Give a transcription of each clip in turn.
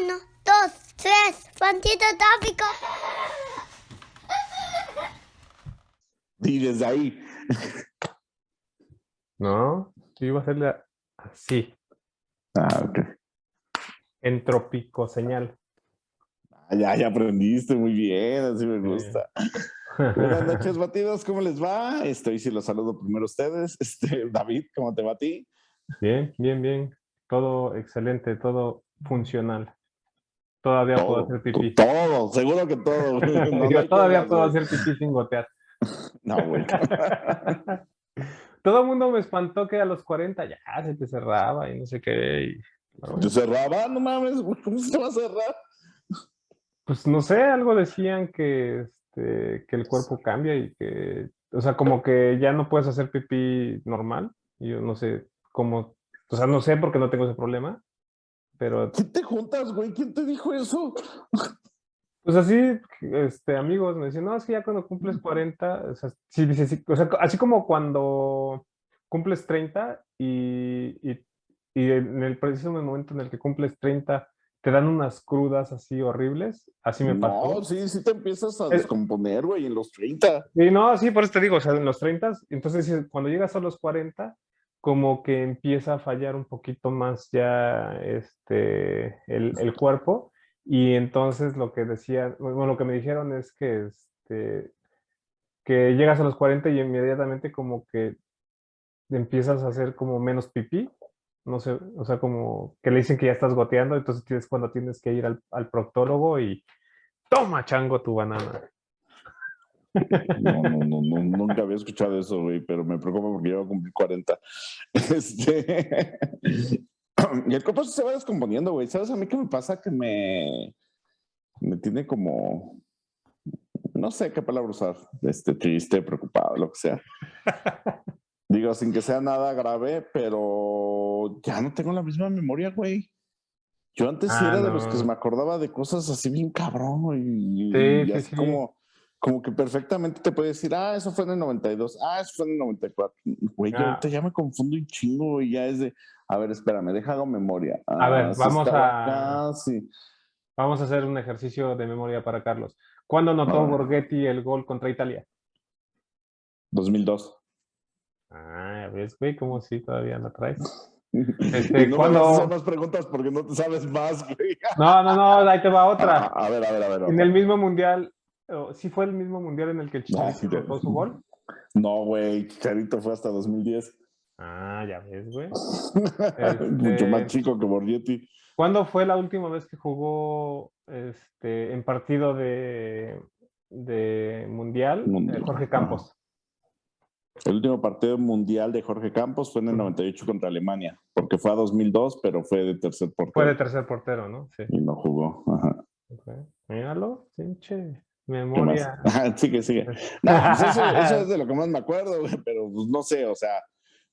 Uno, dos, tres, Fantito Tópico. Y desde ahí. No, yo iba a hacerle así, Ah, ok. en trópico señal. Ya aprendiste muy bien, así me gusta. Buenas Sí. noches, batidos, ¿cómo les va? Hoy sí los saludo primero a ustedes. David, ¿cómo te va a ti? Bien, bien, bien. Todo excelente, todo funcional. Todavía puedo hacer pipí. Todo, seguro que todo. No, no Digo, hay todavía quejas, puedo güey. hacer pipí sin gotear. No, güey. Todo el mundo me espantó que a los 40 ya se te cerraba y no sé qué. Pero ¿Te bueno, cerraba? No mames, güey, ¿cómo se te va a cerrar? pues no sé, algo decían que el cuerpo cambia y que, o sea, como que ya no puedes hacer pipí normal. Y yo no sé cómo, o sea, no sé porque no tengo ese problema, pero ¿Quién te juntas, güey? ¿Quién te dijo eso? pues así, amigos me decían, no, es que ya cuando cumples 40, o sea, sí, dice, sí, o sea, así como cuando cumples 30 y en el preciso momento en el que cumples 30 te dan unas crudas así horribles, así me No, pasó. sí te empiezas a Es- descomponer, güey, en los 30. y no, sí, por eso te digo, o sea, en los 30, entonces sí, cuando llegas a los 40, como que empieza a fallar un poquito más ya el cuerpo. Y entonces lo que decían, bueno, lo que me dijeron es que llegas a los 40 y inmediatamente como que empiezas a hacer como menos pipí, no sé, o sea, como que le dicen que ya estás goteando, entonces tienes cuando tienes que ir al proctólogo y toma, chango, tu banana. No, nunca había escuchado eso, güey, pero me preocupa porque yo voy a cumplir 40. Este... Y el cuerpo se va descomponiendo, güey. ¿Sabes a mí qué me pasa? Que me tiene como, no sé qué palabra usar, triste, preocupado, lo que sea. Digo, sin que sea nada grave, pero ya no tengo la misma memoria, güey. Yo antes sí Ah, era de los que me no. acordaba de cosas así bien cabrón, güey, Sí, y sí, así sí. como que perfectamente te puede decir, eso fue en el 92, eso fue en el 94. Güey, yo ahorita Ah, ya me confundo un chingo, y ya es de, a ver, espérame, deja hago memoria. a ver, Si estaba acá, sí. vamos a hacer un ejercicio de memoria para Carlos. ¿Cuándo A anotó ver, Borghetti el gol contra Italia? 2002. Ah, ¿ves, güey? ¿Cómo sí todavía no traes? Y no me vas a hacer ¿Cuándo? más preguntas porque no te sabes más, güey. No, no, no, ahí te va otra. A ver, En el otra. mismo mundial, ¿sí fue el mismo mundial en el que el Ah, Chicharito anotó su gol? no, güey, Chicharito fue hasta 2010. Ah, ya ves, güey. Mucho más Este, chico que Borghetti. ¿Cuándo fue la última vez que jugó en partido de mundial Mundial. Jorge Ajá. Campos? El último partido mundial de Jorge Campos fue en el Ujú. 98 contra Alemania, porque fue a 2002, pero fue de tercer Fue de portero tercer portero, ¿no? Sí. y no jugó. Ajá. Okay. Míralo, pinche ¿Qué más? memoria. Sigue. No, pues eso es de lo que más me acuerdo, güey, pero pues no sé, o sea,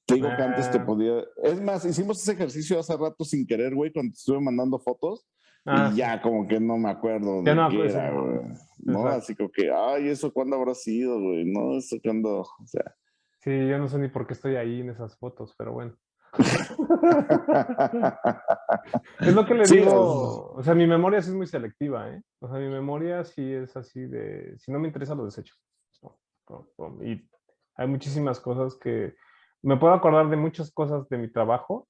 te digo que antes te Ah, podía. Es más, hicimos ese ejercicio hace rato sin querer, güey, cuando te estuve mandando fotos y sí. ya como que no me acuerdo Ya de no, qué sí, era, güey. ¿No? exacto. Así como que, ay, ¿eso cuándo habrá sido, güey? No, eso cuándo, o sea. Sí, yo no sé ni por qué estoy ahí en esas fotos, pero bueno. Es lo que le Sí, digo, o sea, mi memoria sí es muy selectiva, ¿eh? O sea, mi memoria sí es así de, si no me interesa lo desecho. Pum, pum, pum. Y hay muchísimas cosas que, me puedo acordar de muchas cosas de mi trabajo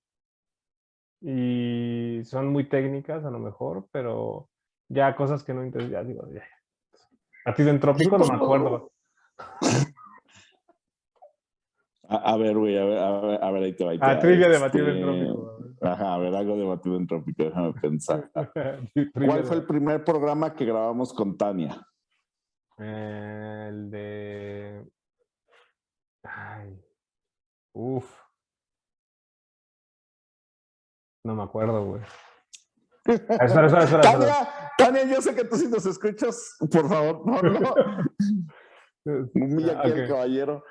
y son muy técnicas a lo mejor, pero ya cosas que no interesan, ya digo, ya. A ti de yo entrópico no me cuando, acuerdo. a ver, güey, a ver, ahí te Ah, va. trivia debatible entrópico. Ajá, a ver, algo debatido en trópico, déjame pensar. Trivia ¿Cuál fue el de, primer programa que grabamos con Tania? el de, ay, uff, no me acuerdo, güey. Espera. Tania, yo sé que tú sí nos escuchas, por favor, ponlo. Humilla aquí Ok. al caballero.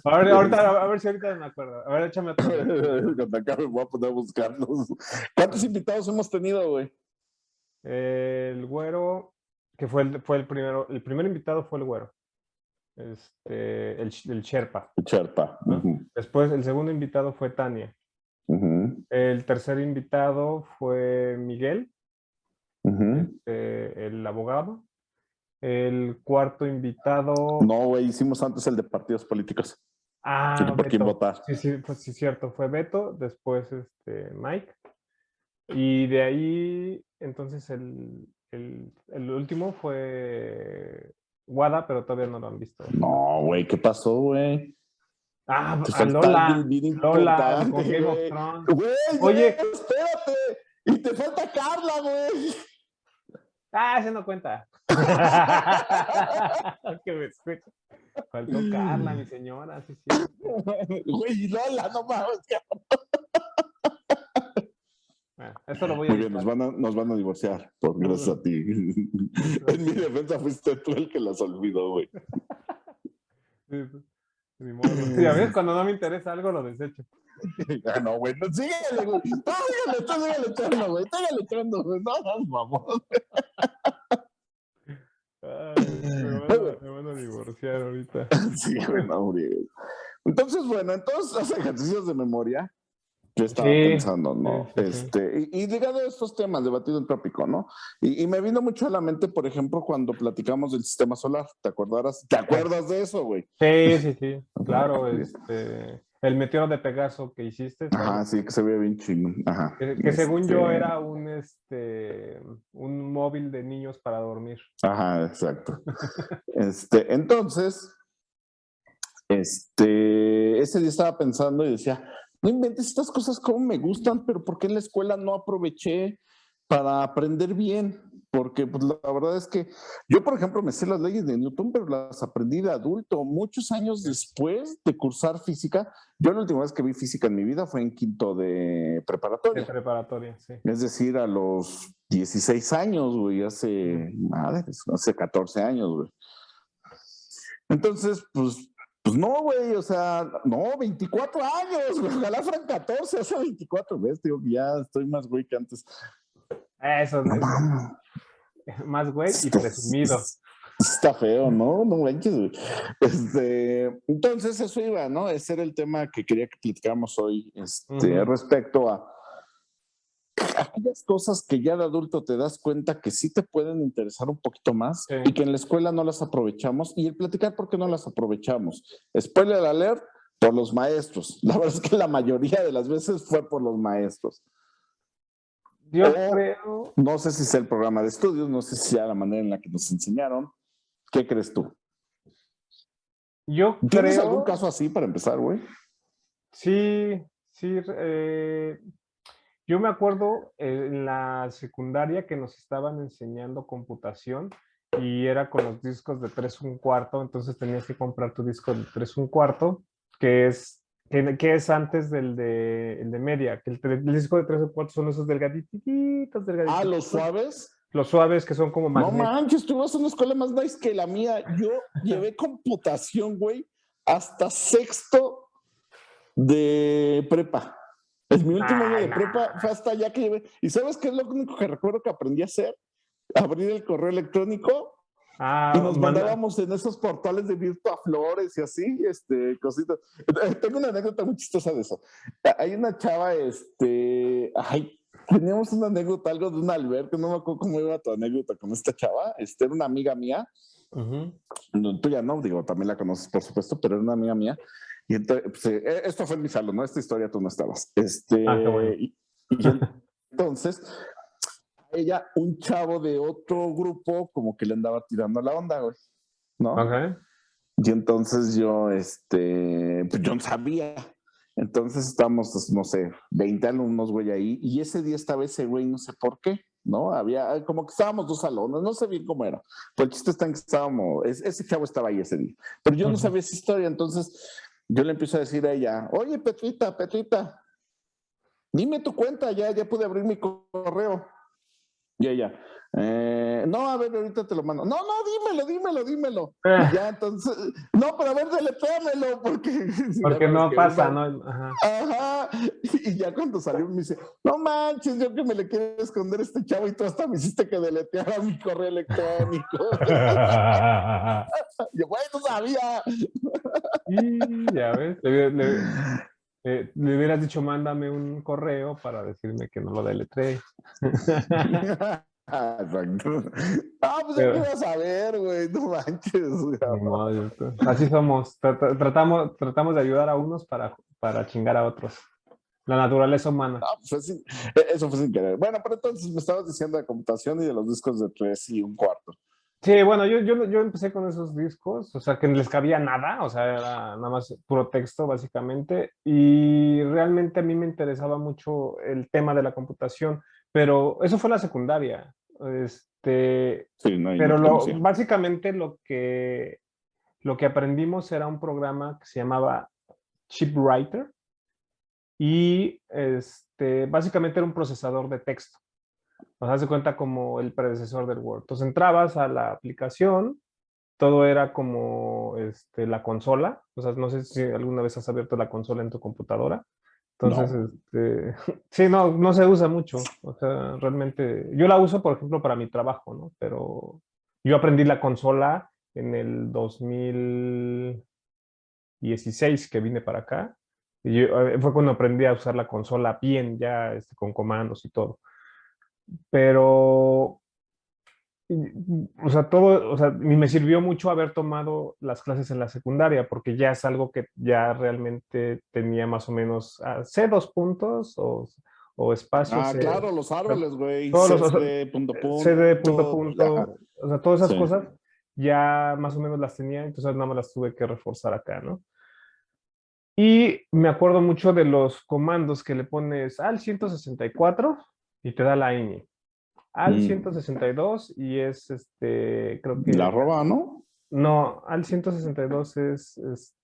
A ver si ahorita me acuerdo. A ver, échame otra vez. Cuando acabe voy a poner a buscarlos. ¿Cuántos invitados hemos tenido, güey? El güero, que fue el primero, el primer invitado fue el güero, el Sherpa, Cherpa. ¿no? Después el segundo invitado fue Tania. El tercer invitado fue Miguel. Ujú. el abogado. El cuarto invitado. No, güey, hicimos antes el de partidos políticos. ¿Por quién Beto. votar? Sí, pues sí, cierto. Fue Beto, después Mike. Y de ahí, entonces, el último fue Wada, pero todavía no lo han visto. No, güey, ¿qué pasó, güey? Te A falta Lola. alguien bien Lola, con importante, Game of güey. Thrones. Güey, Oye, espérate. Y te falta Carla, güey. ese no cuenta. Que me escucha. Faltó Carla, mi señora, sí, sí. Güey, Lola, no mames. Bueno, esto lo voy a Muy bien, editar. nos van a divorciar, por gracias a ti. En mi defensa fuiste tú el que las olvidó, güey. Sí, sí, ni modo. Ya ves, cuando no me interesa algo, lo desecho. No, güey, no, síguele, güey. Tú síguele echando, güey. Síguele echando, güey. No, vamos. Me van a divorciar ahorita. Sí, güey, no, güey. Entonces, bueno, los ejercicios de memoria, yo estaba Sí, pensando, ¿no? sí. Y ligado a estos temas, debatido en tópico, ¿no? Y me vino mucho a la mente, por ejemplo, cuando platicamos del sistema solar, ¿te acordarás? ¿Te acuerdas de eso, güey? Sí, claro, el meteoro de Pegaso que hiciste, Ajá, sí, que se ve bien chingón. Ajá. que según yo era un móvil de niños para dormir. Ajá, exacto. Entonces, ese día estaba pensando y decía, no inventes estas cosas como me gustan, pero ¿por qué en la escuela no aproveché para aprender bien? Porque pues, la verdad es que yo, por ejemplo, me sé las leyes de Newton, pero las aprendí de adulto, muchos años después de cursar física. Yo la última vez que vi física en mi vida fue en quinto de preparatoria. De preparatoria, sí. Es decir, a los 16 años, güey, hace 14 años, güey. Entonces, pues no, güey, o sea, no, 24 años, güey, ojalá fueran 14, hace 24, ¿ves? Digo, ya estoy más güey que antes. Eso, No, más güey y presumido. Está feo, ¿no? No manches, güey. Entonces, eso iba, ¿no? Ese era el tema que quería que platicáramos hoy, respecto a aquellas cosas que ya de adulto te das cuenta que sí te pueden interesar un poquito más y que en la escuela no las aprovechamos, y el platicar por qué no las aprovechamos. Spoiler alert, por los maestros. La verdad es que la mayoría de las veces fue por los maestros. Yo creo... No sé si sea el programa de estudios, no sé si sea la manera en la que nos enseñaron. ¿Qué crees tú? ¿Tienes algún caso así para empezar, güey? Sí. Yo me acuerdo en la secundaria que nos estaban enseñando computación y era con los discos de 3 1/4, entonces tenías que comprar tu disco de 3 1/4, que es antes el de media, que el disco de 3 1/4 son esos delgaditos. Ah, ¿los suaves? Los suaves que son como magnéticos. No manches, tú vas a una escuela más nice que la mía. Yo llevé computación, güey, hasta sexto de prepa. Mi último año de prepa fue hasta allá que llevé. ¿Y sabes qué es lo único que recuerdo que aprendí a hacer? Abrir el correo electrónico y nos mandábamos en esos portales de Virtuaflores y así, cositas. Tengo una anécdota muy chistosa de eso. Hay una chava, teníamos una anécdota, algo de un albergue, no me acuerdo cómo iba tu anécdota con esta chava. Era una amiga mía. No, tú ya no, digo, también la conoces, por supuesto, pero era una amiga mía. Y entonces, pues, esto fue en mi salón, ¿no? Esta historia tú no estabas. Qué bueno. y entonces, a ella, un chavo de otro grupo, como que le andaba tirando la onda, güey, ¿no? Okay. Y entonces yo, pues yo no sabía. Entonces estábamos, no sé, 20 alumnos, güey, ahí. Y ese día estaba ese güey, no sé por qué, ¿no? Había, como que estábamos 2 salones, no sé bien cómo era. Pero el chiste está en que ese chavo estaba ahí ese día. Pero yo no sabía esa historia, entonces yo le empiezo a decir a ella, oye, Petrita, dime tu cuenta, ya pude abrir mi correo. Y ella, no, a ver, ahorita te lo mando. No, dímelo. Y ya, entonces, no, pero a ver, deletréamelo, porque no pasa, ¿no? Ajá. Y ya cuando salió me dice, no manches, yo que me le quiero esconder a este chavo y tú hasta me hiciste que deletreara mi correo electrónico. Yo, güey, no sabía. Y ya ves, le hubieras dicho, mándame un correo para decirme que no lo deletré. Exacto. Ah, pues ya Pero, que vas a ver, güey, no manches. Güey. ni modo, así somos. Tratamos de ayudar a unos para chingar a otros. La naturaleza humana. Ah, pues eso fue sin querer. Bueno, pero entonces me estabas diciendo de computación y de los discos de 3 1/4. Sí, bueno, yo empecé con esos discos, o sea, que no les cabía nada, o sea, era nada más puro texto, básicamente, y realmente a mí me interesaba mucho el tema de la computación, pero eso fue la secundaria, Sí, no, y no pero te conocía. básicamente lo que aprendimos era un programa que se llamaba Chipwriter, y básicamente era un procesador de texto. O sea, haz de cuenta como el predecesor del Word. Entonces entrabas a la aplicación, todo era como la consola. O sea, no sé si alguna vez has abierto la consola en tu computadora. Entonces, No. sí, no, no se usa mucho. O sea, realmente, yo la uso, por ejemplo, para mi trabajo, ¿no? Pero yo aprendí la consola en el 2016 que vine para acá. Fue cuando aprendí a usar la consola bien, ya con comandos y todo. Pero o sea, todo, o sea, me sirvió mucho haber tomado las clases en la secundaria, porque ya es algo que ya realmente tenía más o menos, sé 2 puntos o espacio, Ah, claro, los árboles, güey. todos los, o sea, CSD, punto, CD punto punto. Ajá. punto, o sea, todas esas Sí. cosas ya más o menos las tenía, entonces nada más las tuve que reforzar acá, ¿no? Y me acuerdo mucho de los comandos que le pones al 164 y te da la ñ, al Mm. 162 y es creo La que arroba, ¿no? no, al 162 es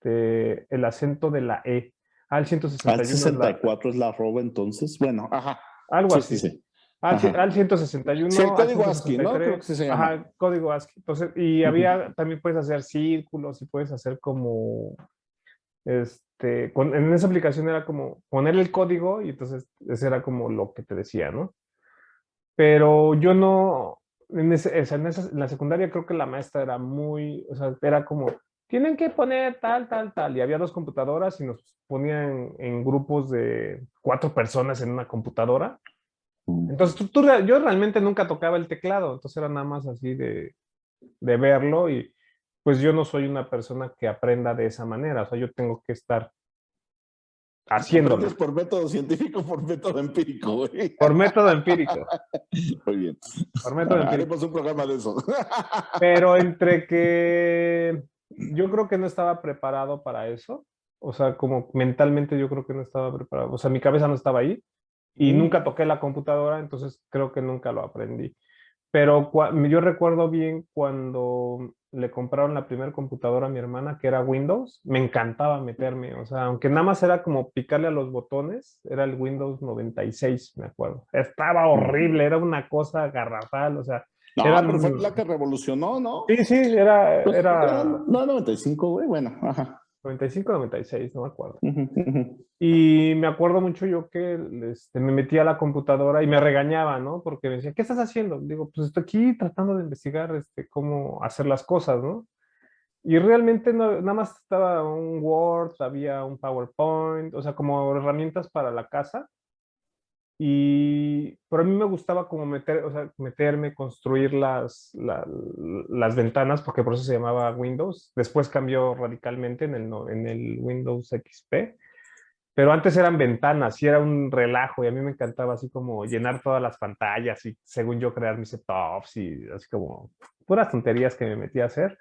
el acento de la E. Al Al 161 es sesenta y cuatro es la arroba, entonces. Bueno, ajá. algo Sí, sí, así. sí. Al Ajá. 161, Sí, el al código ASCII, ¿no? Creo que 163, sí se llama. ajá, código ASCII. Entonces, y Ujú. había, también puedes hacer círculos y puedes hacer como, en esa aplicación era como poner el código y entonces ese era como lo que te decía, ¿no? Pero yo no, en la secundaria creo que la maestra era muy, o sea, era como, tienen que poner tal, tal, tal, y había 2 computadoras y nos ponían en grupos de 4 personas en una computadora. Mm. Entonces, yo realmente nunca tocaba el teclado, entonces era nada más así de verlo y pues yo no soy una persona que aprenda de esa manera, o sea, yo tengo que estar Aprendes haciéndolo por método científico, por método empírico, güey. por método empírico, Muy bien. por método empírico. Haremos un programa de eso. Pero entre que yo creo que no estaba preparado para eso, o sea, como mentalmente yo creo que no estaba preparado, o sea, mi cabeza no estaba ahí y nunca Mm. toqué la computadora, entonces creo que nunca lo aprendí. Pero yo recuerdo bien cuando le compraron la primera computadora a mi hermana, que era Windows, me encantaba meterme, o sea, aunque nada más era como picarle a los botones, era el Windows 96, me acuerdo. Estaba horrible, era una cosa garrafal, o sea, No, pero fue eran la que revolucionó, ¿no? sí, sí, era, Pues era no, 95, güey. Bueno, ajá. 95 o 96, no me acuerdo. Ujú, ujú. Y me acuerdo mucho yo que me metía a la computadora y me regañaba, ¿no? Porque me decía, ¿qué estás haciendo? Digo, pues estoy aquí tratando de investigar cómo hacer las cosas, ¿no? Y realmente nada más estaba un Word, había un PowerPoint, o sea, como herramientas para la casa. Pero a mí me gustaba como o sea, meterme, construir las ventanas, porque por eso se llamaba Windows. Después cambió radicalmente en en el Windows XP. Pero antes eran ventanas y era un relajo y a mí me encantaba así como llenar todas las pantallas y según yo crear mis setups y así como puras tonterías que me metía a hacer.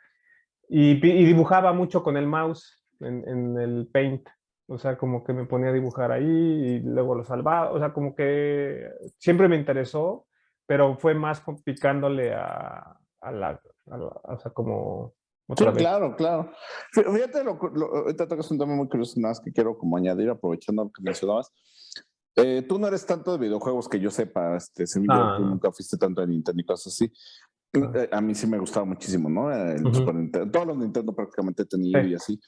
Y dibujaba mucho con el mouse en el Paint. O sea, como que me ponía a dibujar ahí y luego lo salvaba. O sea, como que siempre me interesó, pero fue más picándole o sea, como otra Sí, vez. claro, claro. Fíjate, ahorita tocas un tema muy curioso, nada más que quiero como añadir, aprovechando lo que mencionabas. Tú no eres tanto de videojuegos que yo sepa, según yo, tú Ah, nunca fuiste tanto de Nintendo y cosas así. ah, A mí sí me gustaba muchísimo, ¿no? El Super ujú, Nintendo, todos los Nintendo prácticamente he sí. tenido y así.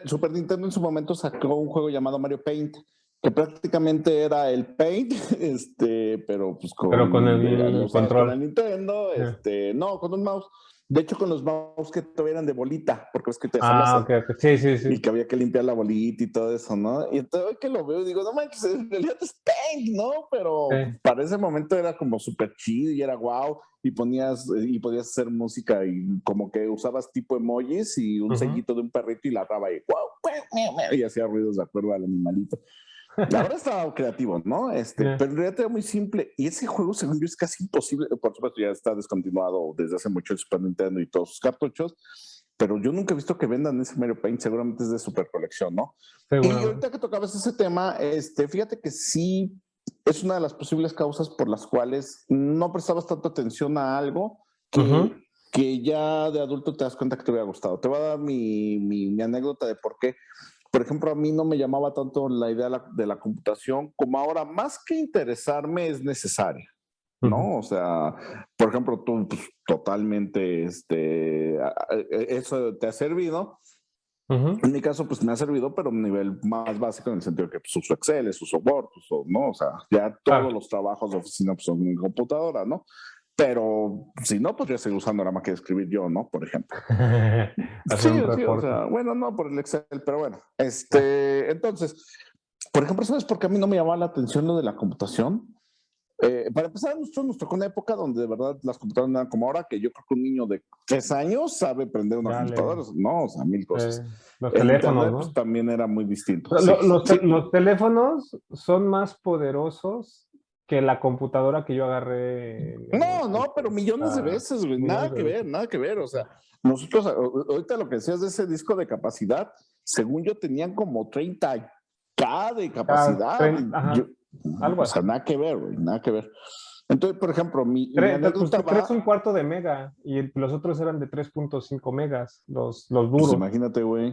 Super Nintendo en su momento sacó un juego llamado Mario Paint, que prácticamente era el Paint, pero pues Pero con el lo usabas con el control. Nintendo, Yeah. no, con un mouse. De hecho, con los mouse que todavía eran de bolita, porque es que te Ah, jalas ok. Sí, sí, y sí. que había que limpiar la bolita y todo eso, ¿no? Y entonces hoy que lo veo digo, no manches, en realidad es Paint, ¿no? Pero Sí. para ese momento era como súper chido y era wow, y podías hacer música y como que usabas tipo emojis y un sellito de un perrito y la raba y wow, y hacía ruidos de acuerdo al animalito. Ahora está creativo, ¿no? Yeah. Pero en realidad era muy simple. Y ese juego, según yo, es casi imposible. Por supuesto, ya está descontinuado desde hace mucho el Super Nintendo y todos sus cartuchos. Pero yo nunca he visto que vendan ese Mario Paint. Seguramente es de super colección, ¿no? Y Seguramente. ahorita que tocabas ese tema, fíjate que sí es una de las posibles causas por las cuales no prestabas tanta atención a algo que ya de adulto te das cuenta que te hubiera gustado. Te voy a dar mi anécdota de por qué. Por ejemplo, a mí no me llamaba tanto la idea de la computación como ahora, más que interesarme, es necesaria, ¿no? O sea, por ejemplo, tú pues, totalmente, eso te ha servido. En mi caso, pues me ha servido, pero a un nivel más básico en el sentido que pues, uso Excel, uso Word, ¿no? O sea, ya todos los trabajos de oficina pues, son en computadora, ¿no? Pero si no, podría seguir usando la máquina de escribir yo, ¿no? Por ejemplo. Hacer Sí, un sí, o reporte. sea, bueno, no por el Excel, pero bueno. Entonces, por ejemplo, ¿sabes por qué a mí no me llamaba la atención lo de la computación? Para empezar, nosotros nos tocó una época donde de verdad las computadoras no eran como ahora, que yo creo que un niño de 3 años sabe prender una computadora, no, o sea, mil cosas. Los El teléfonos, internet, pues ¿no? también era muy distinto. Sí, sí. Los teléfonos son más poderosos que la computadora que yo agarré No, no, pero millones de a veces, güey, millones de veces. nada que ver. O sea, nosotros, ahorita lo que decías de ese disco de capacidad, según yo, tenían como 30K de capacidad. Ajá, algo O sea, así. nada que ver, güey, nada que ver. Entonces, por ejemplo, mi Pues anécdota tres va, un cuarto de mega y los otros eran de 3.5 megas, los pues duros. imagínate, güey,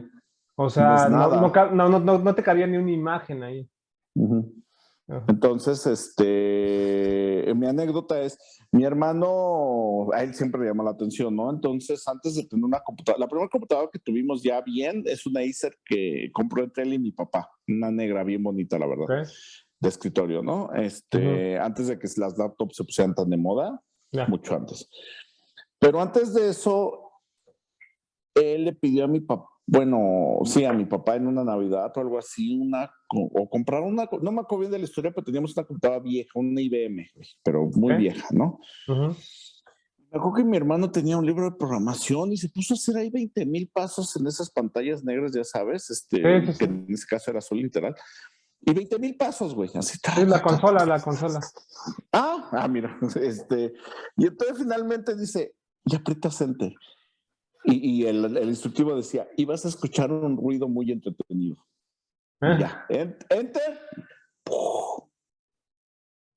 O no es sea, nada. no te cabía ni una imagen ahí. Ujú. Ajá. Entonces, mi anécdota es, mi hermano, a él siempre le llama la atención, ¿no? Entonces, antes de tener una computadora, la primera computadora que tuvimos ya bien es una Acer que compró entre él y mi papá, una negra bien bonita, la verdad, Okay. de escritorio, ¿no? Antes de que las laptops se pusieran tan de moda, Ya. mucho antes. Pero antes de eso, él le pidió a mi papá, bueno, sí, a mi papá en una Navidad o algo así, o comprar una, no me acuerdo bien de la historia, pero teníamos una computadora vieja, una IBM, pero muy Okay. vieja, ¿no? Ujú. Me acuerdo que mi hermano tenía un libro de programación y se puso a hacer ahí 20,000 pasos en esas pantallas negras, ya sabes, Sí, sí, que sí. en ese caso era azul literal. Y 20,000 pasos, güey, así. Sí, la consola. Mira, y entonces finalmente dice, ya aprietas enter. Y el instructivo decía, y vas a escuchar un ruido muy entretenido. Y Eh, ya, enter.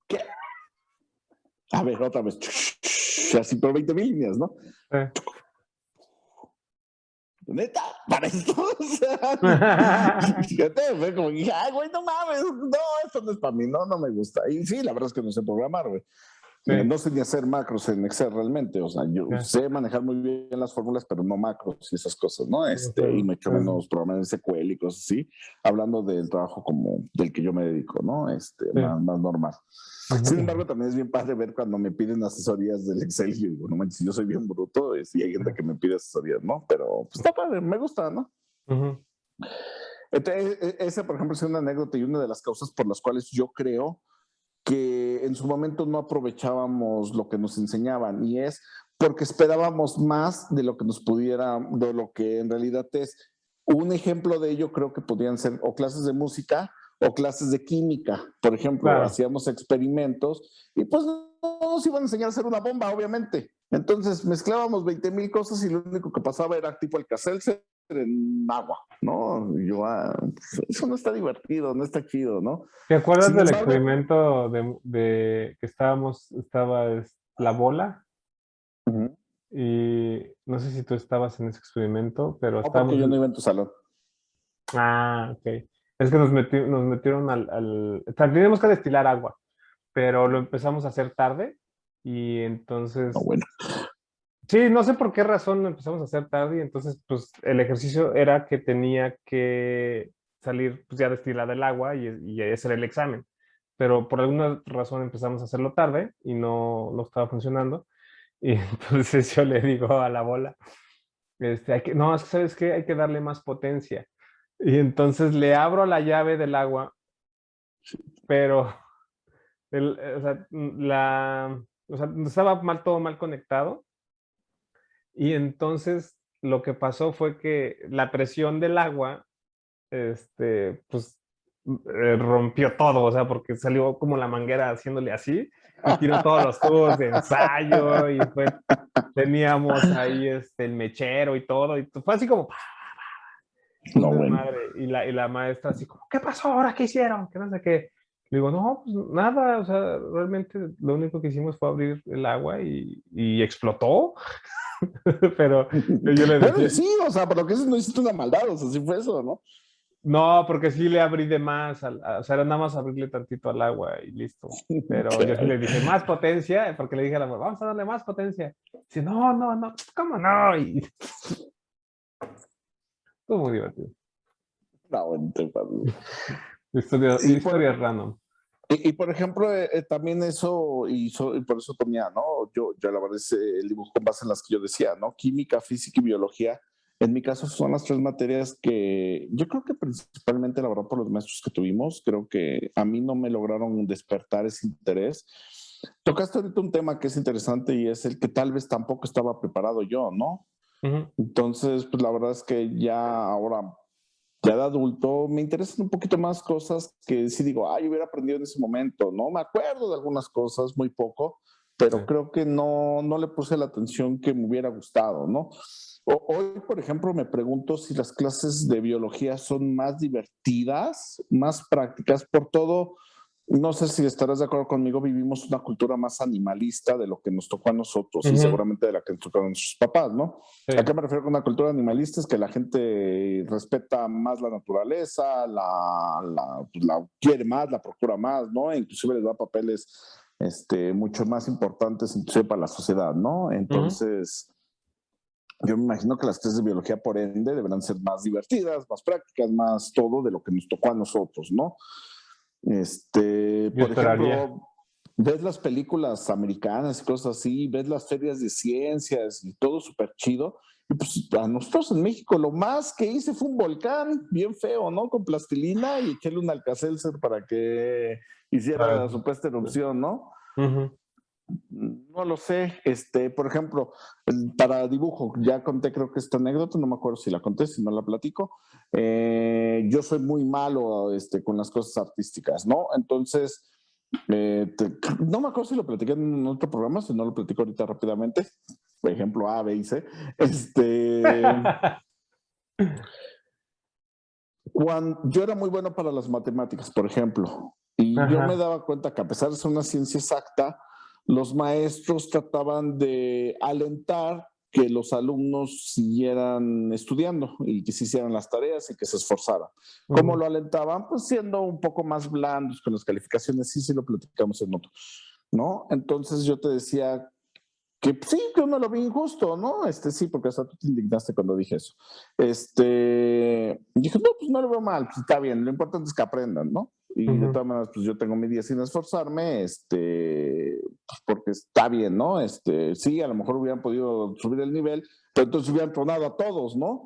¿Qué? A ver, otra vez. Así por 20,000 líneas, ¿no? eh. Neta, para esto. O sea, fíjate, fue como dije, ay, güey, no mames, no, esto no es para mí, no, no me gusta. Y sí, la verdad es que no sé programar, güey. Sí, No sé ni hacer macros en Excel realmente, o sea, yo ya. sé manejar muy bien las fórmulas, pero no macros y esas cosas, ¿no? Y me echo menos programas en SQL y cosas así, hablando del trabajo como del que yo me dedico, ¿no? Sí. Más normal. Sin Ujú. embargo, también es bien padre ver cuando me piden asesorías del Excel y digo, no manches, yo soy bien bruto y hay gente que me pide asesorías, ¿no? Pero pues está padre, me gusta, ¿no? Ujú. Entonces, esa, por ejemplo, es una anécdota y una de las causas por las cuales yo creo que en su momento no aprovechábamos lo que nos enseñaban y es porque esperábamos más de lo que nos pudiera, de lo que en realidad es. Un ejemplo de ello creo que podrían ser o clases de música o clases de química. Por ejemplo, Claro. hacíamos experimentos y pues no nos iban a enseñar a hacer una bomba, obviamente. Entonces mezclábamos 20,000 cosas y lo único que pasaba era tipo el Alka-Seltzer en agua, ¿no? Y yo, eso no está divertido, no está chido, ¿no? ¿Te acuerdas Sin del embargo, experimento de que estaba la bola? uh-huh. Y no sé si tú estabas en ese experimento, pero No, porque estábamos. yo no iba en tu salón. Ok. Es que nos metieron o sea, teníamos que destilar agua, pero lo empezamos a hacer tarde y No, entonces, bueno. sí, no sé por qué razón lo empezamos a hacer tarde y entonces, pues, el ejercicio era que tenía que salir, pues, ya destilada el agua y hacer el examen. Pero por alguna razón empezamos a hacerlo tarde y no estaba funcionando. Y entonces yo le digo a la bola, no, es que ¿sabes qué? Hay que darle más potencia. Y entonces le abro la llave del agua, pero o sea, estaba todo mal conectado. Y entonces lo que pasó fue que la presión del agua, pues rompió todo, o sea, porque salió como la manguera haciéndole así y tiró todos los tubos de ensayo y teníamos ahí el mechero y todo, y fue así como un No, bueno. desmadre. Y la maestra así como, ¿qué pasó ahora? ¿Qué hicieron? Que no sé qué. Le digo, no, pues nada, o sea, realmente lo único que hicimos fue abrir el agua y explotó. Pero yo le Bueno, decía, y sí, o sea, por lo que dices, no hiciste una maldad, o sea, sí fue eso, ¿no? no, porque sí le abrí de más, o sea, era nada más abrirle tantito al agua y listo. Pero yo sí le dije, más potencia, porque le dije a la mujer, vamos a darle más potencia. Dice, no, no, no, ¿cómo no? Y estuvo muy divertido. No, bueno, te pasas. Y por, Historias random. por ejemplo, también eso, y por eso ponía, ¿no? Yo la verdad es el dibujo con base en las que yo decía, ¿no? Química, física y biología. En mi caso son las tres materias que yo creo que principalmente, la verdad, por los maestros que tuvimos, creo que a mí no me lograron despertar ese interés. Tocaste ahorita un tema que es interesante y es el que tal vez tampoco estaba preparado yo, ¿no? Ujú. Entonces, pues la verdad es que ya ahora, ya de adulto, me interesan un poquito más cosas que sí digo, yo hubiera aprendido en ese momento, ¿no? Me acuerdo de algunas cosas, muy poco, Sí. pero creo que no le puse la atención que me hubiera gustado, ¿no? Hoy, por ejemplo, me pregunto si las clases de biología son más divertidas, más prácticas, por todo. No sé si estarás de acuerdo conmigo, vivimos una cultura más animalista de lo que nos tocó a nosotros y Ujú. seguramente de la que nos tocó a nuestros papás, ¿no? Sí. ¿A qué me refiero con una cultura animalista? Es que la gente respeta más la naturaleza, la quiere más, la procura más, ¿no? E inclusive les da papeles mucho más importantes inclusive para la sociedad, ¿no? Ujú. Entonces, yo me imagino que las clases de biología, por ende, deberán ser más divertidas, más prácticas, más todo de lo que nos tocó a nosotros, ¿no? Yo Por esperaría. ejemplo, ves las películas americanas y cosas así, ves las ferias de ciencias y todo súper chido. Y pues a nosotros en México lo más que hice fue un volcán bien feo, ¿no? Con plastilina y echarle un Alka-Seltzer para que hiciera Para- supuesta erupción, ¿no? Ujú. No lo sé. Por ejemplo, para dibujo, ya conté creo que esta anécdota, no me acuerdo si la conté, si no la platico. Yo soy muy malo con las cosas artísticas, ¿no? Entonces, no me acuerdo si lo platiqué en otro programa, si no lo platico ahorita rápidamente. Por ejemplo, A, B y C. Cuando yo era muy bueno para las matemáticas, por ejemplo, y yo me Ajá. daba cuenta que a pesar de ser una ciencia exacta, los maestros trataban de alentar que los alumnos siguieran estudiando y que se hicieran las tareas y que se esforzaran. ¿Cómo Ujú. lo alentaban? Pues siendo un poco más blandos con las calificaciones, sí lo platicamos en otro, ¿no? Entonces yo te decía que sí, que uno lo ve injusto, ¿no? Sí, porque hasta tú te indignaste cuando dije eso. Dije, no, pues no lo veo mal, pues está bien, lo importante es que aprendan, ¿no? Y de Ujú. todas maneras, pues yo tengo mi día sin esforzarme, pues porque está bien, ¿no? Sí, a lo mejor hubieran podido subir el nivel, pero entonces hubieran tronado a todos, ¿no?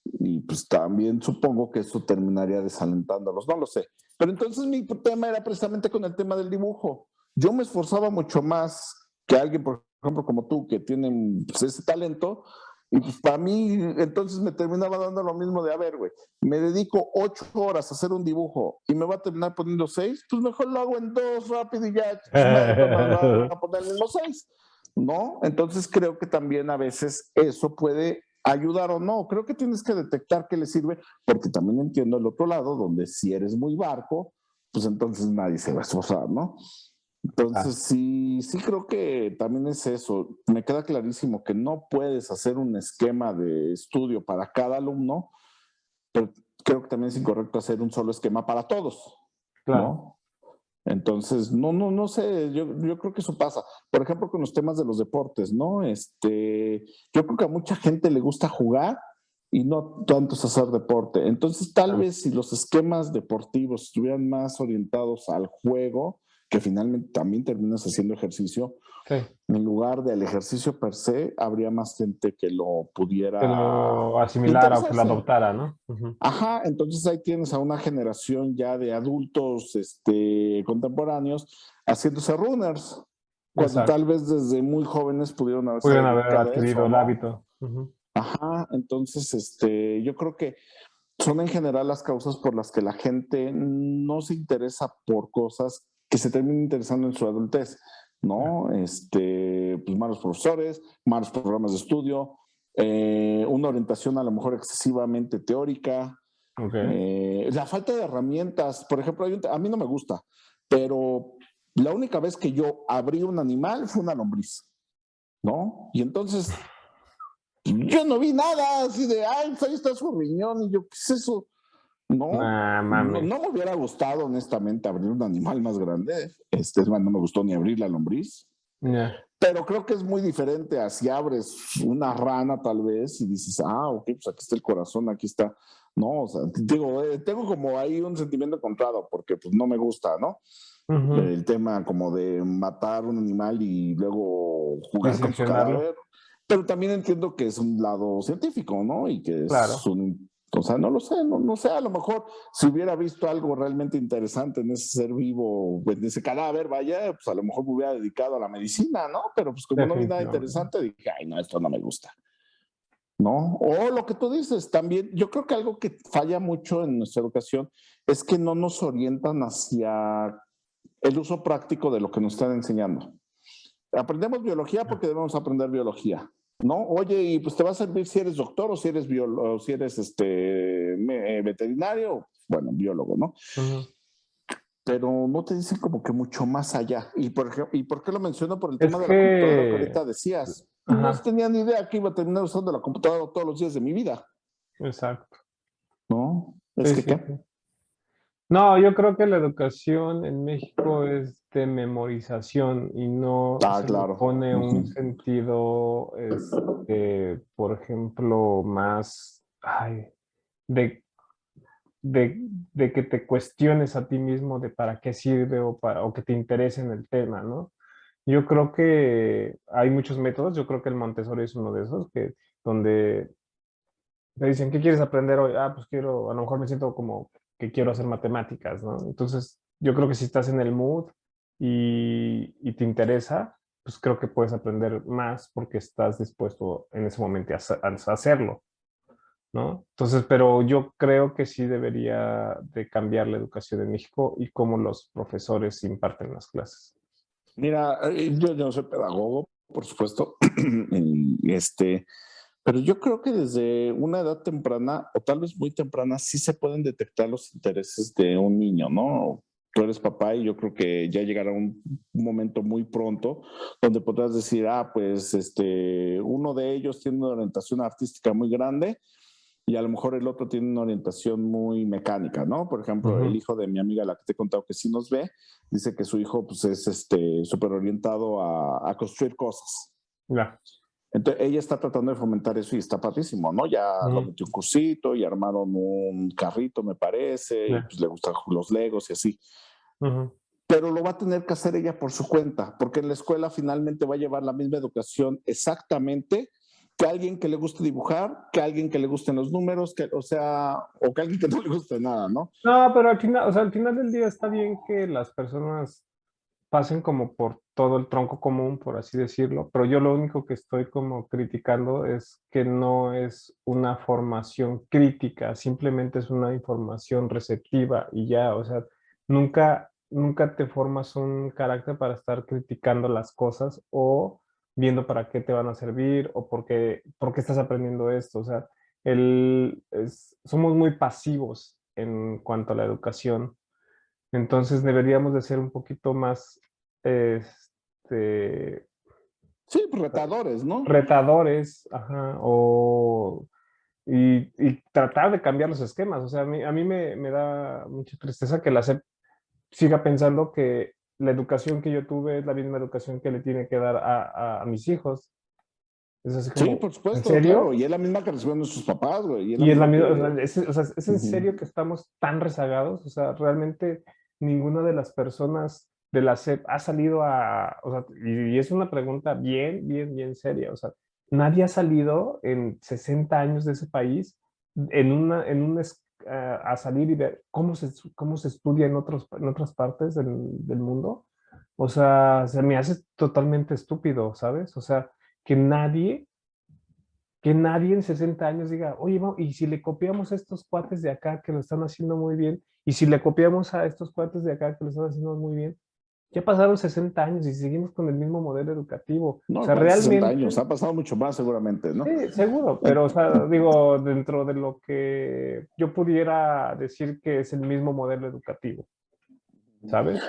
Y pues también supongo que eso terminaría desalentándolos, no lo sé. Pero entonces mi tema era precisamente con el tema del dibujo. Yo me esforzaba mucho más que alguien, por ejemplo, como tú, que tienen pues, ese talento, y pues para mí, entonces me terminaba dando lo mismo de, a ver, güey, me dedico 8 horas a hacer un dibujo y me va a terminar poniendo 6, pues mejor lo hago en 2 rápido y ya, pues madre, me va a poner en los 6, ¿no? Entonces creo que también a veces eso puede ayudar o no. Creo que tienes que detectar qué le sirve, porque también entiendo el otro lado, donde si eres muy barco, pues entonces nadie se va a esforzar, ¿no? Ah, Entonces, sí creo que también es eso. Me queda clarísimo que no puedes hacer un esquema de estudio para cada alumno, pero creo que también es incorrecto hacer un solo esquema para todos, claro. ¿no? Entonces, no sé, yo creo que eso pasa. Por ejemplo, con los temas de los deportes, ¿no? Yo creo que a mucha gente le gusta jugar y no tanto es hacer deporte. Entonces, tal Ah, vez si los esquemas deportivos estuvieran más orientados al juego, que finalmente también terminas haciendo ejercicio, Sí, en lugar del ejercicio per se, habría más gente que lo que pudiera lo asimilara o que lo interesarse. adoptara, ¿no? Ujú. Ajá, entonces ahí tienes a una generación ya de adultos contemporáneos haciéndose runners, cuando Exacto. tal vez desde muy jóvenes pudieron haberse Pudieron haber dedicado a adquirido eso, el ¿no? hábito. Ujú. Ajá, entonces yo creo que son en general las causas por las que la gente no se interesa por cosas que se terminan interesando en su adultez, ¿no? Pues malos profesores, malos programas de estudio, una orientación a lo mejor excesivamente teórica, Ok. la falta de herramientas. Por ejemplo, a mí no me gusta, pero la única vez que yo abrí un animal fue una lombriz, ¿no? Y entonces yo no vi nada así de, ay, pues ahí está su riñón, y yo, ¿qué es eso? No, Nah, no, mames. no me hubiera gustado, honestamente, abrir un animal más grande. Es más, no me gustó ni abrir la lombriz. Ya. Pero creo que es muy diferente a si abres una rana, tal vez, y dices, ah, ok, pues aquí está el corazón, aquí está. No, o sea, digo, tengo como ahí un sentimiento encontrado, porque pues no me gusta, ¿no? Ujú. El tema como de matar un animal y luego jugar con su Diseccionarlo. cadáver. Pero también entiendo que es un lado científico, ¿no? Y que es Claro. o sea, no lo sé, no sé, a lo mejor si hubiera visto algo realmente interesante en ese ser vivo, en ese cadáver, vaya, pues a lo mejor me hubiera dedicado a la medicina, ¿no? Pero pues como no vi nada Definitivamente. interesante, dije, ay, no, esto no me gusta, ¿no? O lo que tú dices también, yo creo que algo que falla mucho en nuestra educación es que no nos orientan hacia el uso práctico de lo que nos están enseñando. Aprendemos biología porque debemos aprender biología, ¿no? Oye, y pues te va a servir si eres doctor o si eres, o si eres veterinario, bueno, biólogo, ¿no? Ujú. Pero no te dicen como que mucho más allá. ¿Y por qué lo menciono? Por el Es tema de la computadora que que, ahorita decías. No ajá, tenía ni idea que iba a terminar usando la computadora todos los días de mi vida, exacto. ¿no? Es Sí, que, sí, ¿qué? sí. No, yo creo que la educación en México es de memorización y no Ah, se le claro. pone un Ujú. sentido, por ejemplo, más, ay, de, de que te cuestiones a ti mismo de para qué sirve o que te interese en el tema, ¿no? Yo creo que hay muchos métodos, yo creo que el Montessori es uno de esos, donde te dicen, ¿qué quieres aprender hoy? Ah, pues quiero, a lo mejor me siento como que quiero hacer matemáticas, ¿no? Entonces, yo creo que si estás en el mood y te interesa, pues creo que puedes aprender más porque estás dispuesto en ese momento a hacerlo, ¿no? Entonces, pero yo creo que sí debería de cambiar la educación en México y cómo los profesores imparten las clases. Mira, yo no soy pedagogo, por supuesto, y pero yo creo que desde una edad temprana, o tal vez muy temprana, sí se pueden detectar los intereses de un niño, ¿no? Tú eres papá y yo creo que ya llegará un momento muy pronto donde podrás decir, ah, pues uno de ellos tiene una orientación artística muy grande y a lo mejor el otro tiene una orientación muy mecánica, ¿no? Por ejemplo, el Ujú. hijo de mi amiga, la que te he contado que sí nos ve, dice que su hijo pues es súper orientado a construir cosas. Ya. Entonces, ella está tratando de fomentar eso y está padrísimo, ¿no? Ya lo Ujú. metió un cursito y armaron un carrito, me parece, y Ya. pues le gustan los legos y así. Ujú. Pero lo va a tener que hacer ella por su cuenta, porque en la escuela finalmente va a llevar la misma educación exactamente que alguien que le guste dibujar, que alguien que le gusten los números, o sea, o que alguien que no le guste nada, ¿no? No, pero al final, o sea, al final del día está bien que las personas pasen como por todo el tronco común, por así decirlo, pero yo lo único que estoy como criticando es que no es una formación crítica, simplemente es una información receptiva y ya, o sea, nunca te formas un carácter para estar criticando las cosas o viendo para qué te van a servir o por qué estás aprendiendo esto, o sea, somos muy pasivos en cuanto a la educación. Entonces deberíamos de ser un poquito más este, Sí, pues retadores, ¿no? retadores, ajá, y tratar de cambiar los esquemas. O sea, a mí me da mucha tristeza que la SEP siga pensando que la educación que yo tuve es la misma educación que le tiene que dar a mis hijos. Es así Sí, como, por ¿en supuesto, claro. serio? Y es la misma que recibieron nuestros papás, güey. Y es la Y es la misma misma, que... o sea, ¿es en serio Ujú. que estamos tan rezagados? O sea, realmente ninguna de las personas de la SEP ha salido o sea, y es una pregunta bien, bien, bien seria, o sea, nadie ha salido en 60 años de ese país a salir y ver cómo se estudia en otras partes del mundo. O sea, se me hace totalmente estúpido, ¿sabes? O sea, que nadie, que nadie en 60 años diga, oye, y si le copiamos a estos cuates de acá que lo están haciendo muy bien, y si le copiamos a estos cuates de acá que lo están haciendo muy bien, ya pasaron 60 años y seguimos con el mismo modelo educativo. O No, sea, ¿cuál 60 años? realmente, Ha pasado mucho más seguramente, ¿no? sí, seguro, En- pero, o sea, digo, dentro de lo que yo pudiera decir que es el mismo modelo educativo, ¿sabes?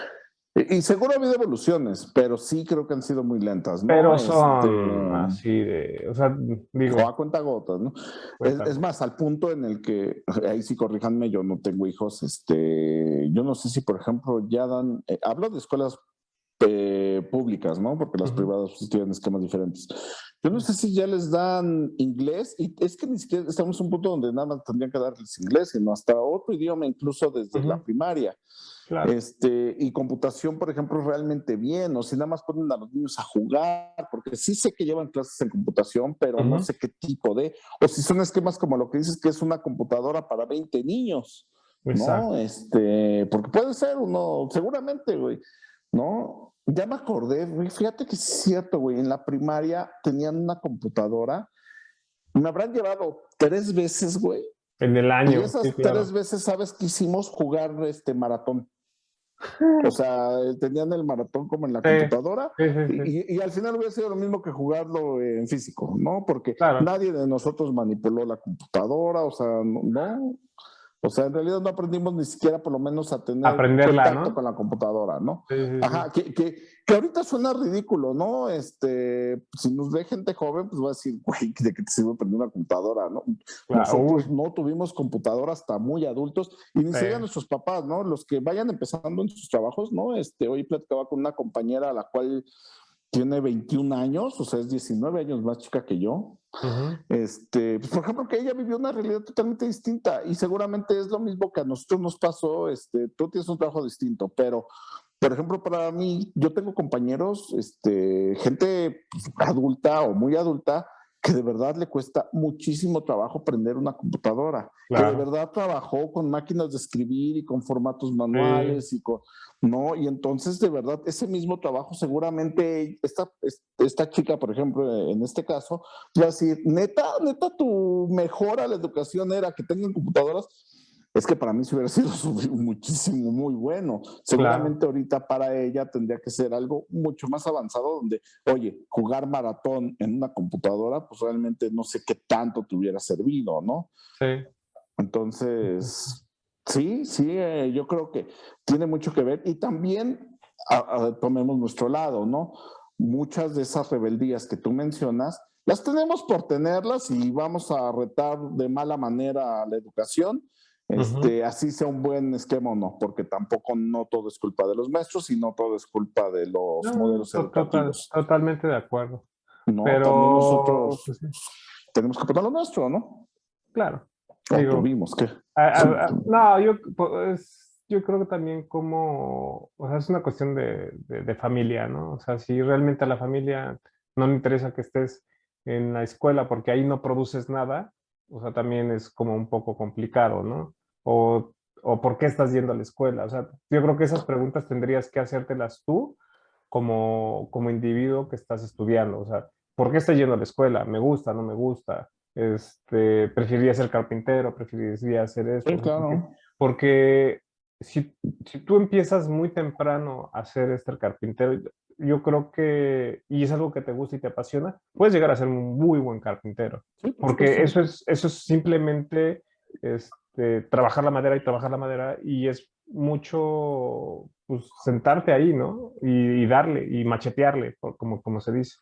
y seguro ha habido evoluciones, pero sí creo que han sido muy lentas, ¿no? Pero son así de, o sea, O digo, a cuenta gotas, ¿no? Es cuéntame. más, al punto en el que, ahí sí corríjanme, yo no tengo hijos, yo no sé si, por ejemplo, ya dan, hablo de escuelas públicas, ¿no? Porque las Ujú, privadas pues, tienen esquemas diferentes. Yo no sé si ya les dan inglés, y es que ni siquiera estamos en un punto donde nada más tendrían que darles inglés, sino hasta otro idioma, incluso desde la ujú, primaria. claro. Y computación, por ejemplo, realmente bien, o si nada más ponen a los niños a jugar, porque sí sé que llevan clases en computación, pero no Ujú, sé qué tipo de, o si son esquemas como lo que dices que es una computadora para 20 niños, ¿no? exacto. Porque puede ser uno, seguramente, güey, ¿no? Ya me acordé, güey, fíjate que sí es cierto, güey, en la primaria tenían una computadora, me habrán llevado 3 veces, güey, En el y año, sí, esas tres claro. veces, ¿sabes qué hicimos? Jugar maratón. O sea, tenían el maratón como en la Sí, computadora sí, sí, sí, y al final hubiera sido lo mismo que jugarlo en físico, ¿no? Porque claro. nadie de nosotros manipuló la computadora, o sea, no. O sea, en realidad no aprendimos ni siquiera por lo menos a tener Aprenderla, contacto ¿no? con la computadora, ¿no? Sí, sí, sí. Ajá, que ahorita suena ridículo, ¿no? Si nos ve gente joven, pues va a decir, güey, ¿de qué te sirve aprender una computadora, no? Claro, Nosotros uy, no tuvimos computadora hasta muy adultos y ni sí. siquiera nuestros papás, ¿no? Los que vayan empezando en sus trabajos, ¿no? Hoy platicaba con una compañera a la cual tiene 21 años, o sea, es 19 años más chica que yo. Ujú, Pues, por ejemplo, que ella vivió una realidad totalmente distinta y seguramente es lo mismo que a nosotros nos pasó. Tú tienes un trabajo distinto, pero, por ejemplo, para mí, yo tengo compañeros, gente adulta o muy adulta, que de verdad le cuesta muchísimo trabajo aprender una computadora, que de claro, verdad trabajó con máquinas de escribir y con formatos sí. manuales ¿no? Y entonces, de verdad, ese mismo trabajo seguramente esta chica, por ejemplo, en este caso, va a decir, neta, neta, tu mejora a la educación era que tengan computadoras. Es que para mí se hubiera sido muchísimo, muy bueno. Claro. Seguramente ahorita para ella tendría que ser algo mucho más avanzado donde, oye, jugar maratón en una computadora, pues realmente no sé qué tanto te hubiera servido, ¿no? Sí. Entonces, sí, sí, yo creo que tiene mucho que ver y también tomemos nuestro lado, ¿no? Muchas de esas rebeldías que tú mencionas, las tenemos por tenerlas y vamos a retar de mala manera a la educación, Ujú. así sea un buen esquema o no, porque tampoco no todo es culpa de los maestros y no todo es culpa de los No, modelos educativos, totalmente de acuerdo. ¿no? También Pero, nosotros pues sí, tenemos que aportar lo nuestro, ¿no? claro. O Digo, tuvimos que. no, yo creo que también como, o sea, es una cuestión de familia, ¿no? O sea, si realmente a la familia no le interesa que estés en la escuela porque ahí no produces nada, o sea, también es como un poco complicado, ¿no? O, o ¿por qué estás yendo a la escuela? O sea, yo creo que esas preguntas tendrías que hacértelas tú como individuo que estás estudiando. O sea, ¿por qué estás yendo a la escuela? ¿Me gusta? ¿No me gusta? Preferiría ser carpintero, preferiría hacer esto, Sí, o sea, claro. porque si tú empiezas muy temprano a ser carpintero, yo creo que, y es algo que te gusta y te apasiona, puedes llegar a ser un muy buen carpintero, Sí, por porque supuesto. eso es simplemente trabajar la madera y trabajar la madera, y es mucho, pues, sentarte ahí, ¿no? Y darle, y machetearle, como se dice.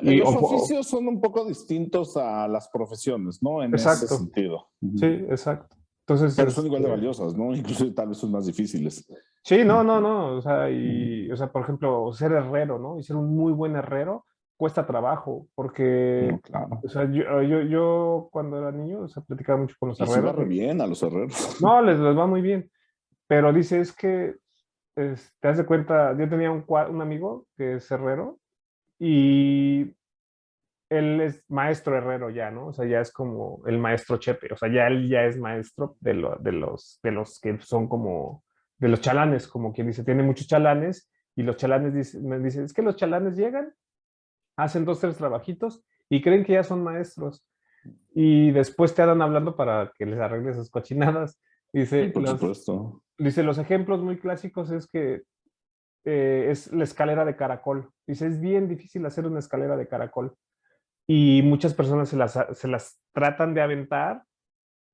Y, Los oficios son un poco distintos a las profesiones, ¿no? En ese exacto, sentido. sí, exacto. Entonces, Pero son igual de valiosas, ¿no? Incluso tal vez son más difíciles. sí, no, no, no, o sea, por ejemplo, ser herrero, ¿no? Y ser un muy buen herrero cuesta trabajo, porque, No, claro. o sea, yo cuando era niño, o sea, platicaba mucho con los Les iba herreros, re bien a los herreros. no, les va muy bien, pero dice, es que haz de cuenta, yo tenía un amigo que es herrero y él es maestro herrero ya, ¿no? O sea, ya es como el maestro Chepe, o sea, ya él ya es maestro de los que son como, de los chalanes, como quien dice, tiene muchos chalanes y los chalanes me dicen, es que los chalanes llegan, hacen 2, 3 trabajitos y creen que ya son maestros y después te andan hablando para que les arregles sus cochinadas. Sí, Dice, por supuesto. los ejemplos muy clásicos es que es la escalera de caracol. Dice, es bien difícil hacer una escalera de caracol y muchas personas se las tratan de aventar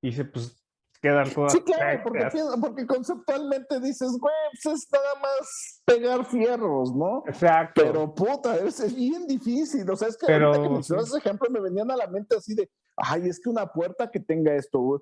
y pues quedan todas Sí, claro, feas. porque conceptualmente dices, güey, pues es nada más pegar fierros, ¿no? Exacto, Pero puta, es bien difícil. O sea, es que ahorita que pero sí, mencionas ese ejemplo me venían a la mente así de, ay, es que una puerta que tenga esto, güey,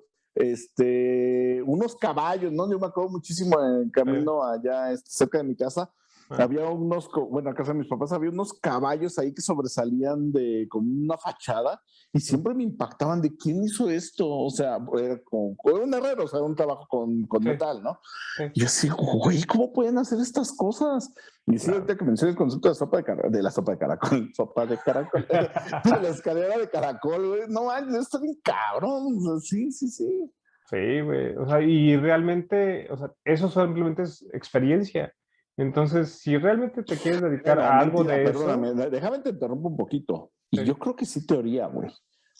unos caballos, ¿no? Yo me acuerdo muchísimo en el camino allá cerca de mi casa. ah, Había bueno, a casa de mis papás había unos caballos ahí que sobresalían con una fachada y siempre me impactaban de quién hizo esto. O sea, era un herrero, o sea, un trabajo con sí, metal, ¿no? sí, Y yo así, güey, ¿cómo pueden hacer estas cosas? Y sí, claro. ahorita que mencioné el concepto de la sopa de caracol, sopa de caracol, de la escalera de caracol, güey, no manches, está bien cabrón. O sea, sí, sí, sí. Sí, güey. O sea, y realmente, o sea, eso simplemente es experiencia. Entonces, si realmente te quieres dedicar Bueno, a algo mentira, de eso, perdóname, déjame te interrumpo un poquito. Y sí, yo creo que sí teoría, güey.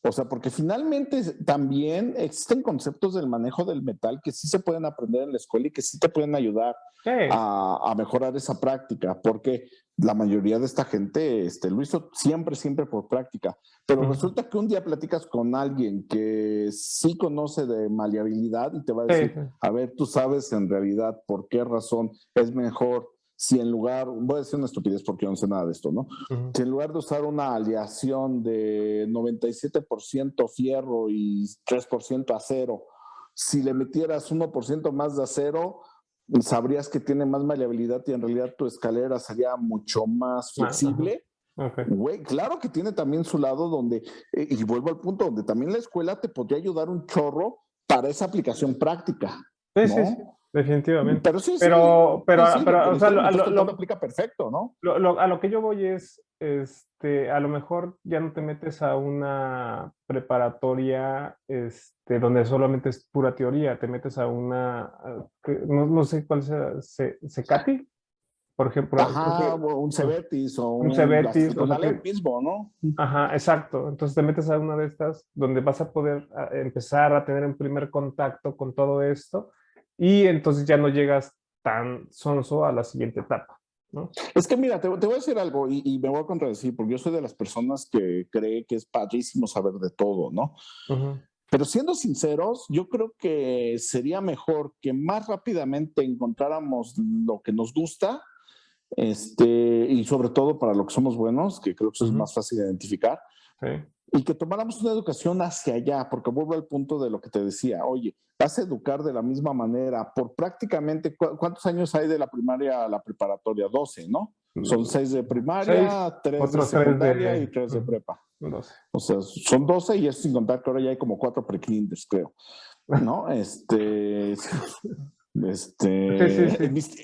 O sea, porque finalmente también existen conceptos del manejo del metal que sí se pueden aprender en la escuela y que sí te pueden ayudar sí, a mejorar esa práctica, porque la mayoría de esta gente lo hizo siempre, siempre por práctica. Pero ujú, resulta que un día platicas con alguien que sí conoce de maleabilidad y te va a sí, decir, sí, a ver, tú sabes en realidad por qué razón es mejor si en lugar, voy a decir una estupidez porque yo no sé nada de esto, ¿no? ujú, Si en lugar de usar una aleación de 97% fierro y 3% acero, si le metieras 1% más de acero, sabrías que tiene más maleabilidad y en realidad tu escalera sería mucho más ajá, flexible. ok. Güey, claro que tiene también su lado donde, y vuelvo al punto, donde también la escuela te podría ayudar un chorro para esa aplicación práctica, Sí, sí, sí, ¿no? definitivamente. Pero sí, sí, Pero, pero, sí, sí, lo que pero, la o sea, historia que me estás contando aplica perfecto, ¿no? a lo que yo voy es, a lo mejor ya no te metes a una preparatoria, donde solamente es pura teoría, te metes a no sé cuál sea, Cecati, por ejemplo, creo Ajá, que o un Cebetis o un Cebetis, hasta o con sea Alep que, mismo, ¿no? ajá, exacto. Entonces te metes a una de estas donde vas a poder empezar a tener un primer contacto con todo esto y entonces ya no llegas tan sonso a la siguiente etapa, ¿no? Es que mira, te voy a decir algo y me voy a contradecir, porque yo soy de las personas que cree que es padrísimo saber de todo, ¿no? Ujú, Pero siendo sinceros, yo creo que sería mejor que más rápidamente encontráramos lo que nos gusta, y sobre todo para lo que somos buenos, que creo que eso es ujú, más fácil de identificar, sí. y que tomáramos una educación hacia allá, porque vuelvo al punto de lo que te decía, oye, vas a educar de la misma manera por prácticamente, ¿cuántos años hay de la primaria a la preparatoria? 12, ¿no? Son 6 de 6, primaria, 3 de otros 3 secundaria y de 3 de prepa. 12. O sea, son 12 y eso sin contar que ahora ya hay como 4 prekinders, creo. ¿No? Sí, sí, sí.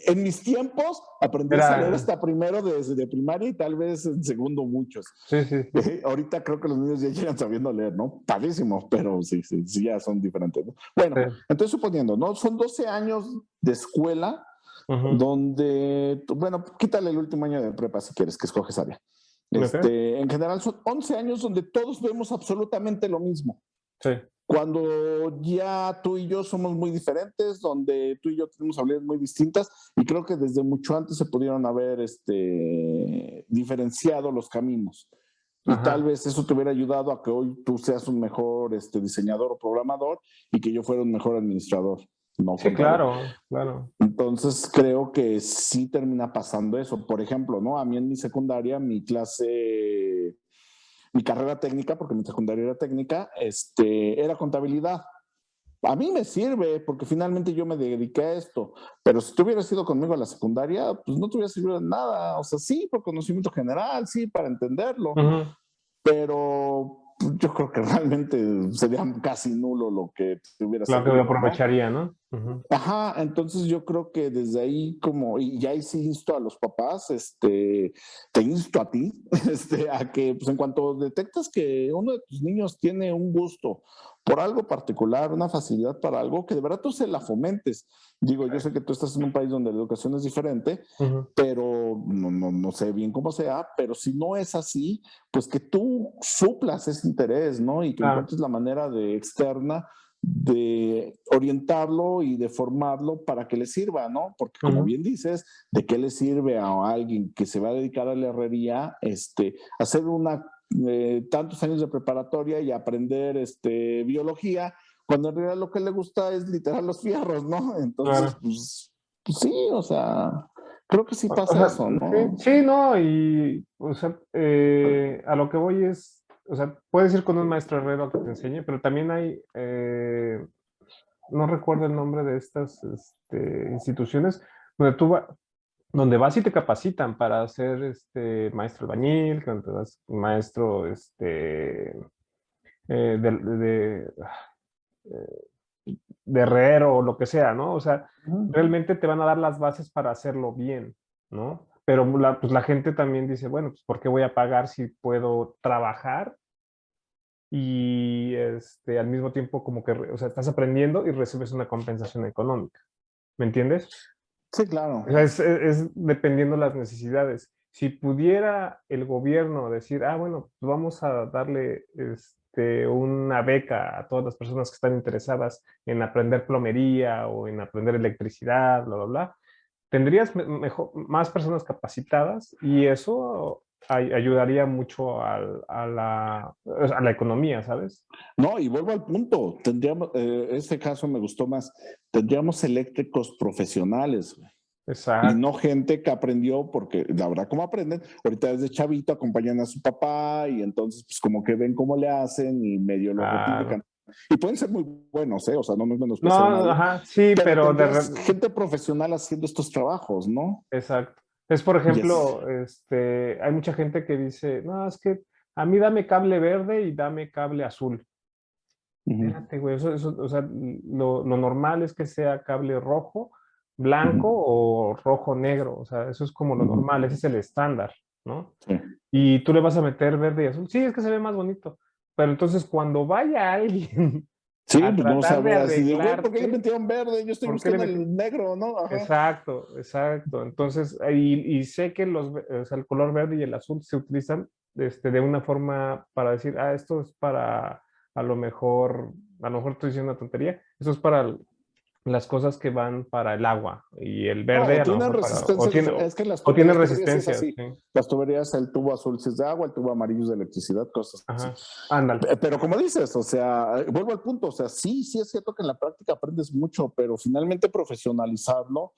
En mis tiempos aprendí a leer Era, hasta primero de primaria y tal vez en segundo muchos. sí, sí, sí. Ahorita creo que los niños ya llegan sabiendo leer, ¿no? Padrísimo, pero sí, sí, sí, ya son diferentes, ¿no? Bueno, Sí. entonces suponiendo, ¿no? Son 12 años de escuela Ujú, donde, bueno, quítale el último año de prepa si quieres, que escoges área. ok, En general son 11 años donde todos vemos absolutamente lo mismo. sí. Cuando ya tú y yo somos muy diferentes, donde tú y yo tenemos habilidades muy distintas, y creo que desde mucho antes se pudieron haber diferenciado los caminos. Y tal Ajá. vez eso te hubiera ayudado a que hoy tú seas un mejor diseñador o programador y que yo fuera un mejor administrador, no Sí, contador. claro, claro. Entonces creo que sí termina pasando eso. Por ejemplo, ¿no? A mí en mi secundaria, mi carrera técnica, porque mi secundaria era técnica, era contabilidad. A mí me sirve porque finalmente yo me dediqué a esto, pero si tú hubieras ido conmigo a la secundaria, pues no te hubiera servido de nada. O sea, sí, por conocimiento general, sí, para entenderlo, Ujú, pero yo creo que realmente sería casi nulo lo que te hubiera claro que lo servido, ¿no? aprovecharía, ¿no? Ujú. Ajá, entonces yo creo que desde ahí como, y ya ahí sí insto a los papás, te insto a ti, a que pues en cuanto detectas que uno de tus niños tiene un gusto por algo particular, una facilidad para algo, que de verdad tú se la fomentes. Digo, yo sé que tú estás en un país donde la educación es diferente, Ujú. pero no sé bien cómo sea, pero si no es así, pues que tú suplas ese interés, ¿no? Y que Claro. encuentres la manera de externa de orientarlo y de formarlo para que le sirva, ¿no? Porque como Ujú. bien dices, ¿de qué le sirve a alguien que se va a dedicar a la herrería hacer tantos años de preparatoria y aprender biología, cuando en realidad lo que le gusta es literar los fierros, ¿no? Entonces, Claro. pues sí, o sea, creo que sí O pasa sea, eso, sí, ¿no? sí, no, y, o sea, a lo que voy es, o sea, puedes ir con un maestro herrero a que te enseñe, pero también hay, no recuerdo el nombre de estas instituciones, donde donde vas y te capacitan para ser maestro albañil, donde te vas maestro de de herrero o lo que sea, ¿no? O sea, Ujú. realmente te van a dar las bases para hacerlo bien, ¿no? Pero pues la gente también dice, bueno, pues ¿por qué voy a pagar si puedo trabajar y al mismo tiempo como que, o sea, estás aprendiendo y recibes una compensación económica? ¿Me entiendes? Sí, claro. O sea, es dependiendo las necesidades. Si pudiera el gobierno decir, ah, bueno, pues vamos a darle una beca a todas las personas que están interesadas en aprender plomería o en aprender electricidad, bla, bla, bla, tendrías más personas capacitadas y eso ayudaría mucho a la economía, ¿sabes? No, y vuelvo al punto, este caso me gustó más, tendríamos eléctricos profesionales, güey. Y Exacto. no gente que aprendió, porque la verdad, ¿cómo aprenden? Ahorita desde chavito acompañan a su papá y entonces, pues como que ven cómo le hacen y medio lo Claro. replican. Y pueden ser muy buenos, ¿eh? O sea, no es menospreciar a No, nadie, ajá, sí, pero pero tendrías gente profesional haciendo estos trabajos, ¿no? exacto. Es, por Y es. ejemplo, hay mucha gente que dice, no, es que a mí dame cable verde y dame cable azul. Ujú, Espérate, güey, o sea, lo normal es que sea cable rojo, blanco ujú, o rojo negro, o sea, eso es como lo ujú, normal, ese es el estándar, ¿no? sí. Y tú le vas a meter verde y azul, sí, es que se ve más bonito, pero entonces cuando vaya alguien Sí, a pues no tratar de sabe así de, güey, ¿por qué le arreglarte, metieron verde? Yo estoy ¿por qué le buscando metí? el negro, ¿no? Ajá. Exacto, exacto. Entonces, y sé que o sea, el color verde y el azul se utilizan de una forma para decir, ah, esto es para, a lo mejor estoy diciendo una tontería, esto es para las cosas que van para el agua y el No, verde o a lo tienen mejor para, resistencias diferentes. Es que o en tiene las tuberías sí es resistencias, así. sí. Las tuberías, el tubo azul sí es de agua, el tubo amarillo es de electricidad, cosas así. Ajá, ándale, Pero como dices, o sea, vuelvo al punto, o sea, sí es cierto que en la práctica aprendes mucho, pero finalmente profesionalizarlo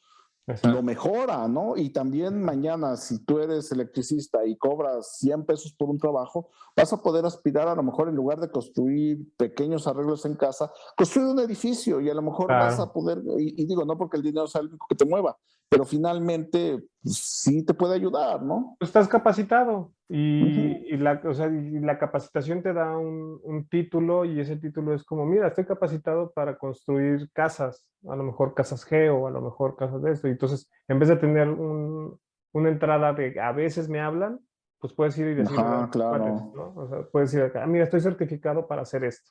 lo exacto. mejora, ¿no? Y también mañana, si tú eres electricista y cobras 100 pesos por un trabajo, vas a poder aspirar a lo mejor en lugar de construir pequeños arreglos en casa, construir un edificio y a lo mejor vas a Claro. poder, y digo, no porque el dinero sea el único que te mueva, pero finalmente pues, sí te puede ayudar, ¿no? Pues estás capacitado Ujú. o sea, y la capacitación te da un título y ese título es como, mira, estoy capacitado para construir casas, a lo mejor casas geo, a lo mejor casas de esto. Y entonces, en vez de tener una entrada de a veces me hablan, pues puedes ir y decirle a Ajá, tus cuates, claro. ¿no? O sea, puedes ir acá, "Ah, mira, estoy certificado para hacer esto.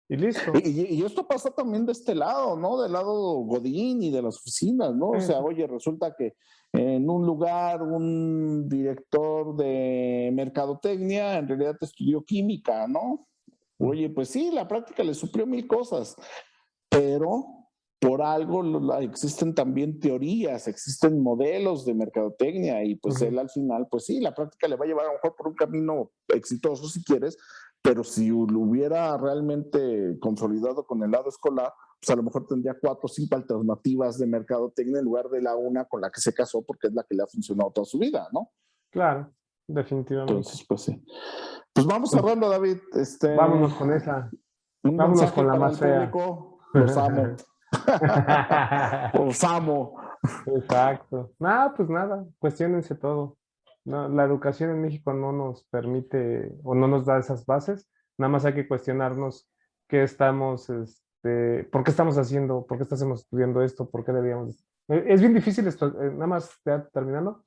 Y listo. Y esto pasa también de este lado, ¿no? Del lado Godín y de las oficinas, ¿no? O sea, Sí, oye, resulta que en un lugar un director de mercadotecnia en realidad estudió química, ¿no? sí. Oye, pues sí, la práctica le suplió mil cosas, pero por algo existen también teorías, existen modelos de mercadotecnia y pues Ujú. él al final, pues sí, la práctica le va a llevar a lo mejor por un camino exitoso si quieres, pero si lo hubiera realmente consolidado con el lado escolar, pues a lo mejor tendría 4 o 5 alternativas de mercadotecnia en lugar de la una con la que se casó porque es la que le ha funcionado toda su vida, ¿no? Claro, definitivamente. Entonces, pues sí. Pues vamos Pues cerrando, David. vámonos con esa. Un Vámonos con mensaje la para más el fea. público. Los amo. Los amo. Exacto. Nada, pues nada, cuestiónense todo. No, la educación en México no nos permite o no nos da esas bases. Nada más hay que cuestionarnos qué estamos ¿por qué estamos haciendo, por qué estamos estudiando esto? ¿Por qué debíamos? Es bien difícil esto, nada más ya terminando,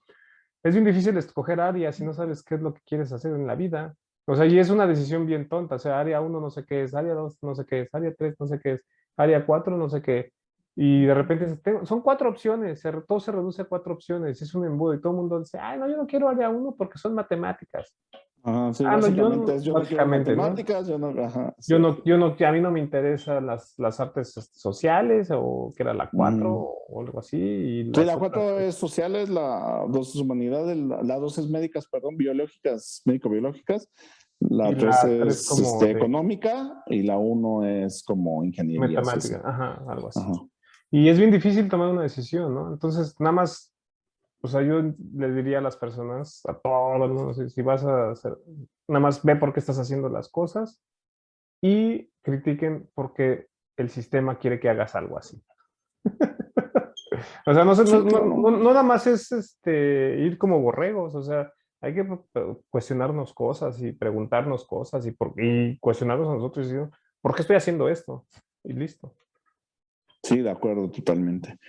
es bien difícil escoger área si no sabes qué es lo que quieres hacer en la vida. O sea, y es una decisión bien tonta. O sea, área uno no sé qué es, área 2 no sé qué es, área 3 no sé qué es, área 4 no sé qué. Y de repente son 4 opciones, todo se reduce a 4 opciones, es un embudo y todo el mundo dice, ay, no, yo no quiero área uno porque son matemáticas. Ajá, sí, Ah, no, básicamente es yo no quiero básicamente, ¿no? matemáticas, yo no, ajá, sí. A mí no me interesan las artes sociales o que era la 4 Mm. o algo así. Y Sí, las la otras, 4 es sociales, la 2 es humanidades, la 2 es médicas, perdón, biológicas, médico-biológicas, y la 3 la 3 es como de económica y la uno es como ingenierías y así. matemática, ajá, algo así. Ajá. Y es bien difícil tomar una decisión, ¿no? Entonces, nada más, o sea, yo le diría a las personas, a todos, ¿no? Si vas a hacer, nada más ve por qué estás haciendo las cosas y critiquen porque el sistema quiere que hagas algo así. O sea, Sí, claro. no nada más es ir como borregos, o sea, hay que cuestionarnos cosas y preguntarnos cosas y cuestionarnos a nosotros y decir, ¿por qué estoy haciendo esto? Y listo. Sí, de acuerdo, totalmente.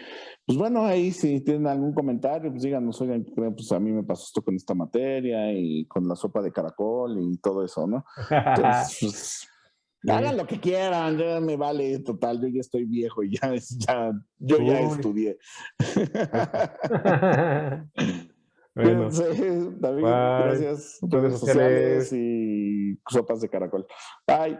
Pues bueno, ahí si tienen algún comentario, pues díganos, oigan, pues a mí me pasó esto con esta materia y con la sopa de caracol y todo eso, ¿no? Entonces, pues, hagan Sí. lo que quieran, ya me vale, total, yo ya estoy viejo y yo ya Uy, estudié. eso. Bueno, Cuídense, David, bye. gracias. Redes Redes sociales sociales. y sopas de caracol. Bye.